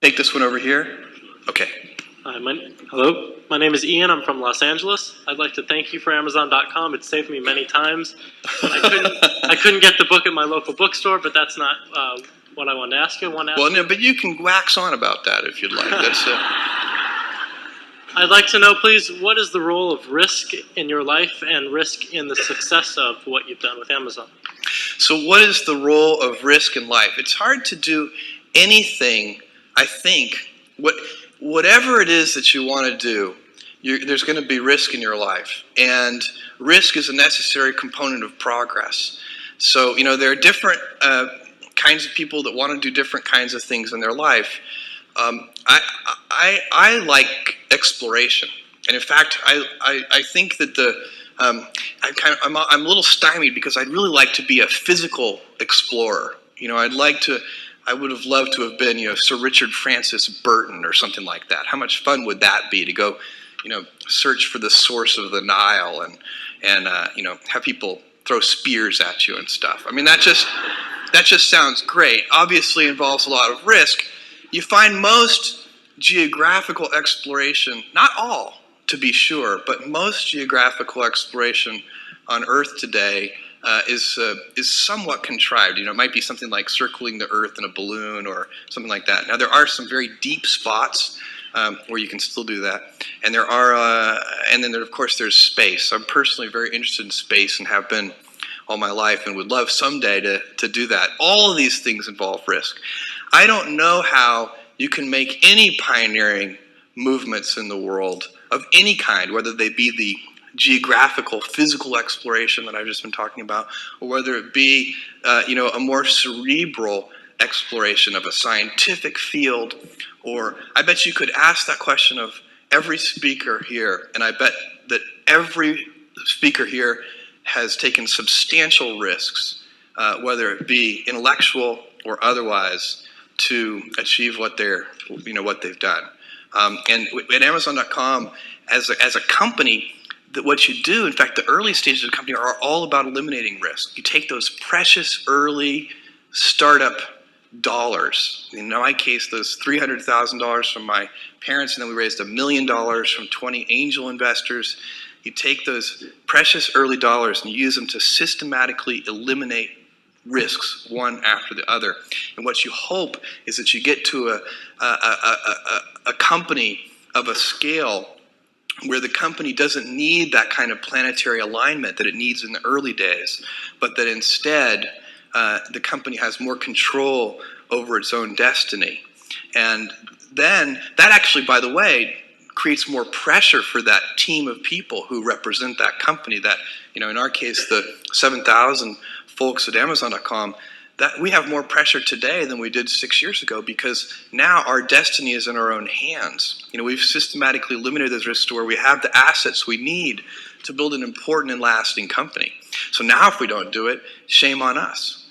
Take this one over here. Okay. Hello, my name is Ian. I'm from Los Angeles. I'd like to thank you for Amazon.com. It saved me many times. I couldn't get the book at my local bookstore, but that's not what I wanted to ask you. Well, no, but you can wax on about that if you'd like. That's it. I'd like to know, please, what is the role of risk in your life and risk in the success of what you've done with Amazon? So what is the role of risk in life? It's hard to do anything, I think. Whatever it is that you want to do, there's going to be risk in your life. And risk is a necessary component of progress. So, there are different kinds of people that want to do different kinds of things in their life. I like exploration, and in fact, I think that I'm a little stymied because I'd really like to be a physical explorer. I would have loved to have been, Sir Richard Francis Burton or something like that. How much fun would that be to go, search for the source of the Nile and have people throw spears at you and stuff. I mean, that just sounds great. Obviously involves a lot of risk. You find most geographical exploration, not all to be sure, but most geographical exploration on Earth today is somewhat contrived. It might be something like circling the Earth in a balloon or something like that. Now, there are some very deep spots where you can still do that, and then of course there's space. I'm personally very interested in space and have been all my life, and would love someday to do that. All of these things involve risk. I don't know how you can make any pioneering movements in the world of any kind, whether they be the geographical, physical exploration that I've just been talking about, or whether it be, a more cerebral exploration of a scientific field. Or I bet you could ask that question of every speaker here, and I bet that every speaker here has taken substantial risks, whether it be intellectual or otherwise, to achieve what they've done. And at Amazon.com, as a company, what you do, in fact, the early stages of the company are all about eliminating risk. You take those precious early startup dollars. In my case, those $300,000 from my parents, and then we raised $1 million from 20 angel investors. You take those precious early dollars and you use them to systematically eliminate risks one after the other. And what you hope is that you get to a company of a scale where the company doesn't need that kind of planetary alignment that it needs in the early days, but that instead the company has more control over its own destiny. And then that actually, by the way, creates more pressure for that team of people who represent that company. That, in our case, the 7,000 folks at Amazon.com, that we have more pressure today than we did 6 years ago, because now our destiny is in our own hands. We've systematically eliminated those risks to where we have the assets we need to build an important and lasting company. So now if we don't do it, shame on us.